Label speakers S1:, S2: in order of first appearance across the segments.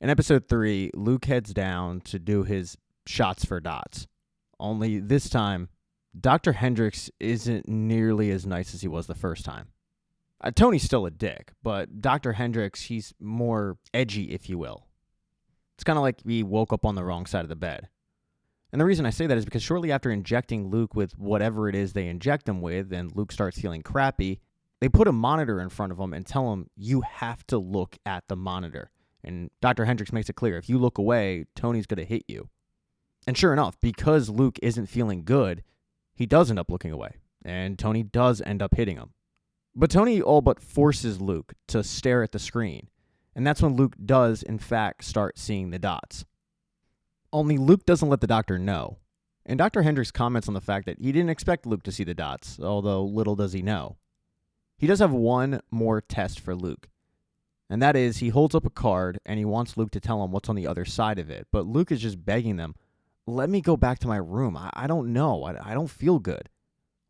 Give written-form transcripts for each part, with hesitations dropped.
S1: In episode 3, Luke heads down to do his shots for dots. Only this time, Dr. Hendricks isn't nearly as nice as he was the first time. Tony's still a dick, but Dr. Hendricks, he's more edgy, if you will. It's kind of like he woke up on the wrong side of the bed. And the reason I say that is because shortly after injecting Luke with whatever it is they inject him with, and Luke starts feeling crappy, they put a monitor in front of him and tell him, you have to look at the monitor. And Dr. Hendricks makes it clear, if you look away, Tony's going to hit you. And sure enough, because Luke isn't feeling good, he does end up looking away. And Tony does end up hitting him. But Tony all but forces Luke to stare at the screen. And that's when Luke does, in fact, start seeing the dots. Only Luke doesn't let the doctor know. And Dr. Hendricks comments on the fact that he didn't expect Luke to see the dots, although little does he know. He does have one more test for Luke. And that is, he holds up a card and he wants Luke to tell him what's on the other side of it. But Luke is just begging them, let me go back to my room. I don't know. I don't feel good.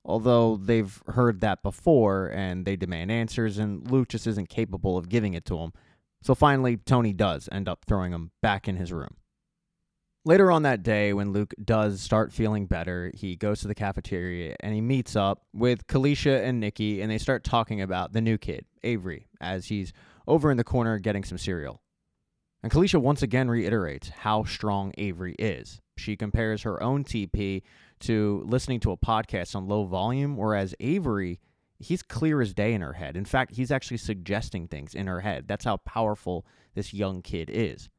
S1: Although they've heard that before and they demand answers, and Luke just isn't capable of giving it to him. So finally, Tony does end up throwing him back in his room. Later on that day, when Luke does start feeling better, he goes to the cafeteria and he meets up with Kalisha and Nikki, and they start talking about the new kid, Avery, as he's over in the corner getting some cereal. And Kalisha once again reiterates how strong Avery is. She compares her own TP to listening to a podcast on low volume, whereas Avery, he's clear as day in her head. In fact, he's actually suggesting things in her head. That's how powerful this young kid is.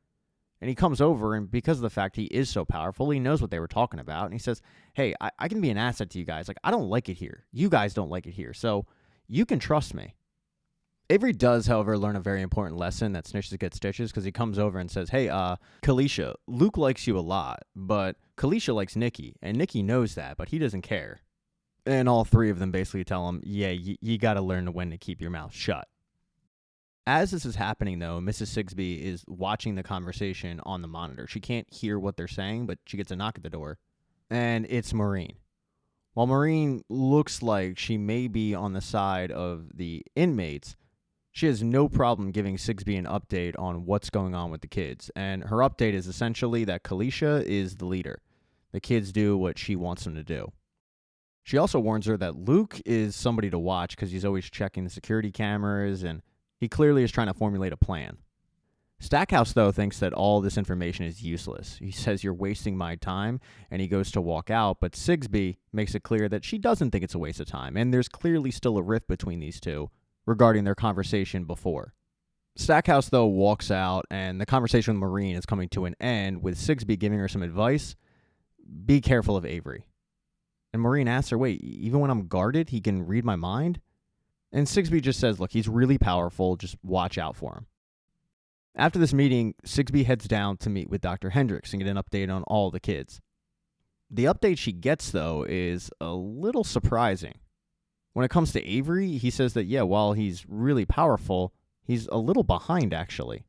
S1: And he comes over, and because of the fact he is so powerful, he knows what they were talking about. And he says, hey, I can be an asset to you guys. Like, I don't like it here. You guys don't like it here. So you can trust me. Avery does, however, learn a very important lesson that snitches get stitches, because he comes over and says, hey, Kalisha, Luke likes you a lot, but Kalisha likes Nikki, and Nikki knows that, but he doesn't care. And all three of them basically tell him, yeah, you got to learn when to keep your mouth shut. As this is happening, though, Mrs. Sigby is watching the conversation on the monitor. She can't hear what they're saying, but she gets a knock at the door, and it's Maureen. While Maureen looks like she may be on the side of the inmates, she has no problem giving Sigby an update on what's going on with the kids. And her update is essentially that Kalisha is the leader. The kids do what she wants them to do. She also warns her that Luke is somebody to watch because he's always checking the security cameras, and he clearly is trying to formulate a plan. Stackhouse, though, thinks that all this information is useless. He says, you're wasting my time, and he goes to walk out, but Sigby makes it clear that she doesn't think it's a waste of time, and there's clearly still a rift between these two regarding their conversation before. Stackhouse, though, walks out, and the conversation with Maureen is coming to an end, with Sigby giving her some advice. Be careful of Avery. And Maureen asks her, wait, even when I'm guarded, he can read my mind? And Sigby just says, look, he's really powerful, just watch out for him. After this meeting, Sigby heads down to meet with Dr. Hendricks and get an update on all the kids. The update she gets, though, is a little surprising. When it comes to Avery, he says that, yeah, while he's really powerful, he's a little behind, actually.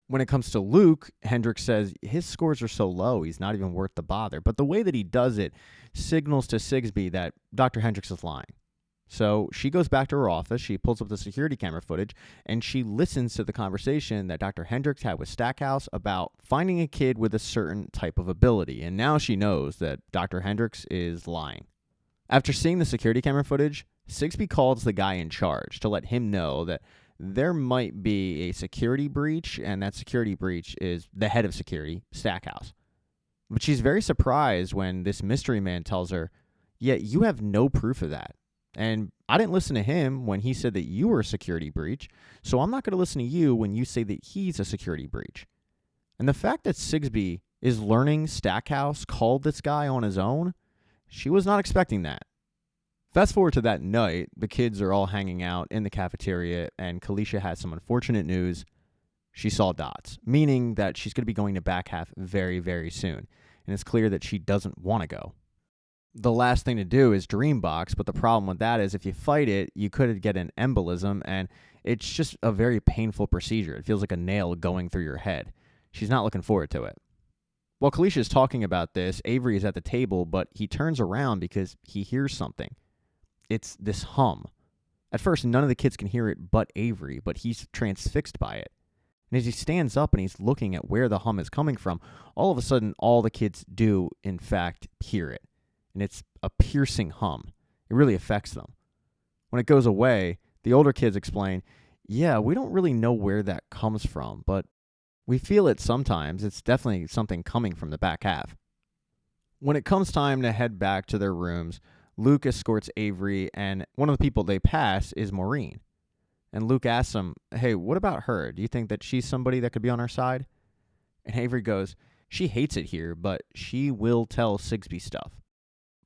S1: When it comes to Luke, Hendricks says his scores are so low, he's not even worth the bother. But the way that he does it signals to Sigby that Dr. Hendricks is lying. So she goes back to her office, she pulls up the security camera footage, and she listens to the conversation that Dr. Hendricks had with Stackhouse about finding a kid with a certain type of ability. And now she knows that Dr. Hendricks is lying. After seeing the security camera footage, Sigby calls the guy in charge to let him know that there might be a security breach, and that security breach is the head of security, Stackhouse. But she's very surprised when this mystery man tells her, yeah, you have no proof of that. And I didn't listen to him when he said that you were a security breach, so I'm not going to listen to you when you say that he's a security breach. And the fact that Sigby is learning Stackhouse called this guy on his own, she was not expecting that. Fast forward to that night, the kids are all hanging out in the cafeteria, and Kalisha has some unfortunate news. She saw dots, meaning that she's going to be going to back half very, very soon. And it's clear that she doesn't want to go. The last thing to do is Dreambox, but the problem with that is if you fight it, you could get an embolism, and it's just a very painful procedure. It feels like a nail going through your head. She's not looking forward to it. While Kalisha is talking about this, Avery is at the table, but he turns around because he hears something. It's this hum. At first, none of the kids can hear it but Avery, but he's transfixed by it. And as he stands up and he's looking at where the hum is coming from, all of a sudden, all the kids do, in fact, hear it. And it's a piercing hum. It really affects them. When it goes away, the older kids explain, yeah, we don't really know where that comes from, but we feel it sometimes. It's definitely something coming from the back half. When it comes time to head back to their rooms, Luke escorts Avery, and one of the people they pass is Maureen. And Luke asks him, hey, what about her? Do you think that she's somebody that could be on our side? And Avery goes, she hates it here, but she will tell Sigby stuff.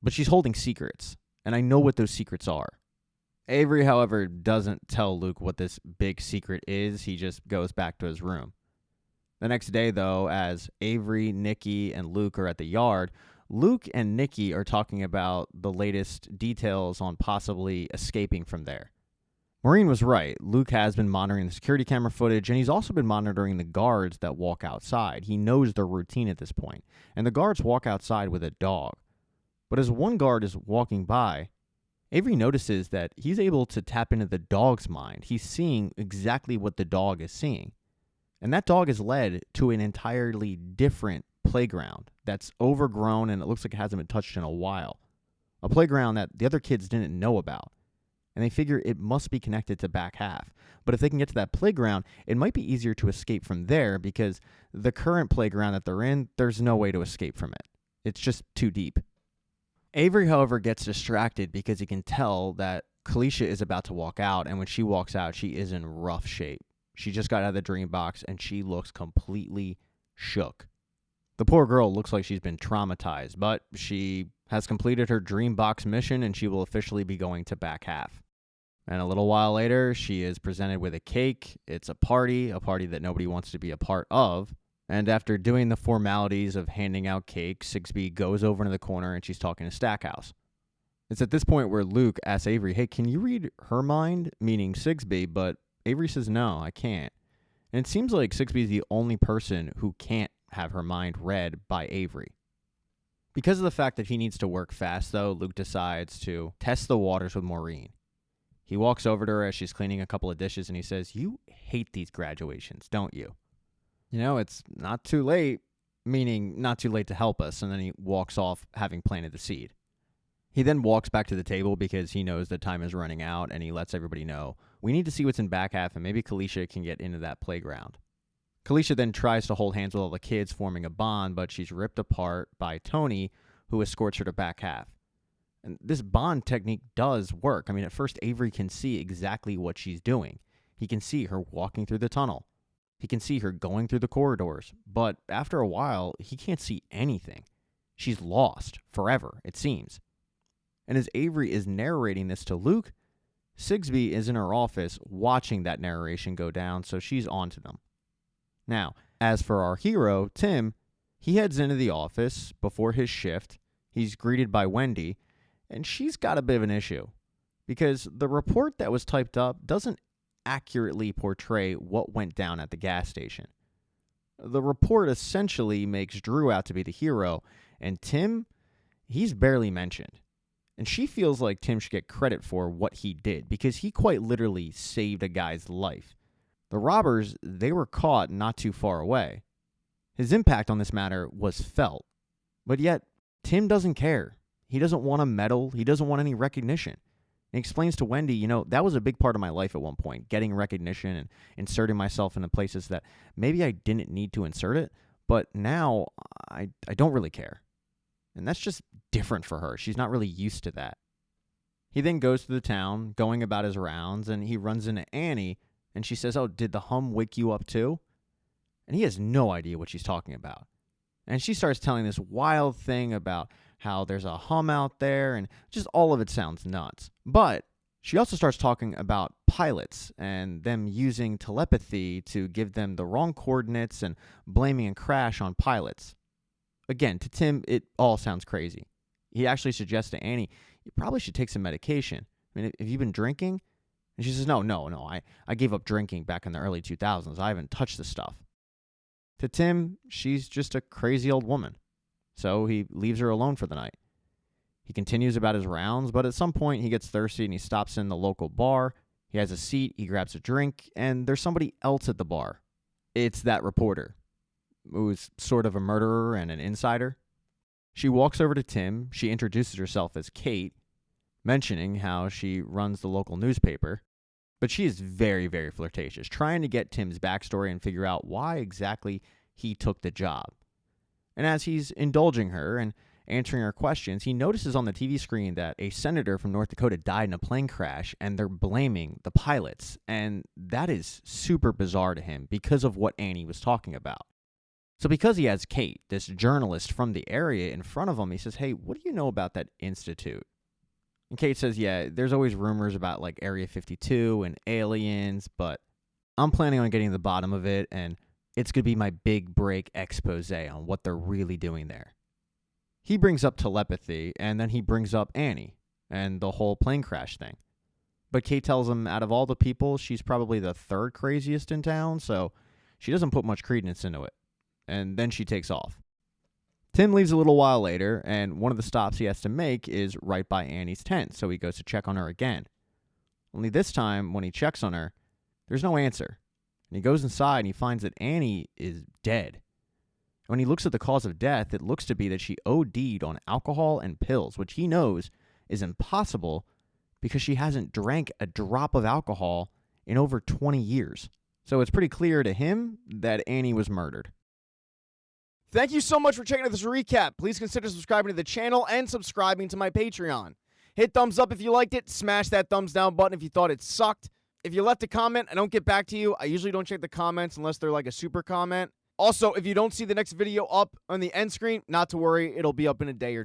S1: But she's holding secrets, and I know what those secrets are. Avery, however, doesn't tell Luke what this big secret is. He just goes back to his room. The next day, though, as Avery, Nikki, and Luke are at the yard, Luke and Nikki are talking about the latest details on possibly escaping from there. Maureen was right. Luke has been monitoring the security camera footage, and he's also been monitoring the guards that walk outside. He knows their routine at this point, and the guards walk outside with a dog. But as one guard is walking by, Avery notices that he's able to tap into the dog's mind. He's seeing exactly what the dog is seeing. And that dog is led to an entirely different playground that's overgrown and it looks like it hasn't been touched in a while. A playground that the other kids didn't know about. And they figure it must be connected to back half. But if they can get to that playground, it might be easier to escape from there because the current playground that they're in, there's no way to escape from it. It's just too deep. Avery, however, gets distracted because he can tell that Kalisha is about to walk out, and when she walks out, she is in rough shape. She just got out of the dream box, and she looks completely shook. The poor girl looks like she's been traumatized, but she has completed her dream box mission, and she will officially be going to back half. And a little while later, she is presented with a cake. It's a party that nobody wants to be a part of. And after doing the formalities of handing out cake, Sigby goes over to the corner and she's talking to Stackhouse. It's at this point where Luke asks Avery, hey, can you read her mind? Meaning Sigby, but Avery says, no, I can't. And it seems like Sigby is the only person who can't have her mind read by Avery. Because of the fact that he needs to work fast, though, Luke decides to test the waters with Maureen. He walks over to her as she's cleaning a couple of dishes and he says, you hate these graduations, don't you? You know, it's not too late, meaning not too late to help us, and then he walks off having planted the seed. He then walks back to the table because he knows that time is running out, and he lets everybody know, we need to see what's in back half, and maybe Kalisha can get into that playground. Kalisha then tries to hold hands with all the kids, forming a bond, but she's ripped apart by Tony, who escorts her to back half. And this bond technique does work. I mean, at first, Avery can see exactly what she's doing. He can see her walking through the tunnel. He can see her going through the corridors, but after a while, he can't see anything. She's lost forever, it seems. And as Avery is narrating this to Luke, Sigby is in her office watching that narration go down, so she's on to them. Now, as for our hero, Tim, he heads into the office before his shift. He's greeted by Wendy, and she's got a bit of an issue because the report that was typed up doesn't accurately portray what went down at the gas station. The report essentially makes Drew out to be the hero, and Tim, he's barely mentioned. And she feels like Tim should get credit for what he did, because he quite literally saved a guy's life. The robbers, they were caught not too far away. His impact on this matter was felt. But yet, Tim doesn't care. He doesn't want a medal. He doesn't want any recognition. He explains to Wendy, you know, that was a big part of my life at one point, getting recognition and inserting myself into places that maybe I didn't need to insert it, but now I don't really care. And that's just different for her. She's not really used to that. He then goes to the town, going about his rounds, and he runs into Annie, and she says, oh, did the hum wake you up too? And he has no idea what she's talking about. And she starts telling this wild thing about how there's a hum out there, and just all of it sounds nuts. But she also starts talking about pilots and them using telepathy to give them the wrong coordinates and blaming a crash on pilots. Again, to Tim, it all sounds crazy. He actually suggests to Annie, you probably should take some medication. I mean, have you been drinking? And she says, no, I gave up drinking back in the early 2000s. I haven't touched this stuff. To Tim, she's just a crazy old woman. So he leaves her alone for the night. He continues about his rounds, but at some point he gets thirsty and he stops in the local bar. He has a seat, he grabs a drink, and there's somebody else at the bar. It's that reporter, who's sort of a murderer and an insider. She walks over to Tim. She introduces herself as Kate, mentioning how she runs the local newspaper. But she is very, very flirtatious, trying to get Tim's backstory and figure out why exactly he took the job. And as he's indulging her and answering her questions, he notices on the TV screen that a senator from North Dakota died in a plane crash, and they're blaming the pilots. And that is super bizarre to him because of what Annie was talking about. So because he has Kate, this journalist from the area, in front of him, he says, "Hey, what do you know about that institute?" And Kate says, "Yeah, there's always rumors about like Area 52 and aliens, but I'm planning on getting to the bottom of it, and it's going to be my big break expose on what they're really doing there." He brings up telepathy, and then he brings up Annie and the whole plane crash thing. But Kate tells him out of all the people, she's probably the third craziest in town, so she doesn't put much credence into it. And then she takes off. Tim leaves a little while later, and one of the stops he has to make is right by Annie's tent, so he goes to check on her again. Only this time, when he checks on her, there's no answer. And he goes inside and he finds that Annie is dead. When he looks at the cause of death, it looks to be that she OD'd on alcohol and pills, which he knows is impossible because she hasn't drank a drop of alcohol in over 20 years. So it's pretty clear to him that Annie was murdered. Thank you so much for checking out this recap. Please consider subscribing to the channel and subscribing to my Patreon. Hit thumbs up if you liked it. Smash that thumbs down button if you thought it sucked. If you left a comment, I don't get back to you. I usually don't check the comments unless they're like a super comment. Also, if you don't see the next video up on the end screen, not to worry, it'll be up in a day or two.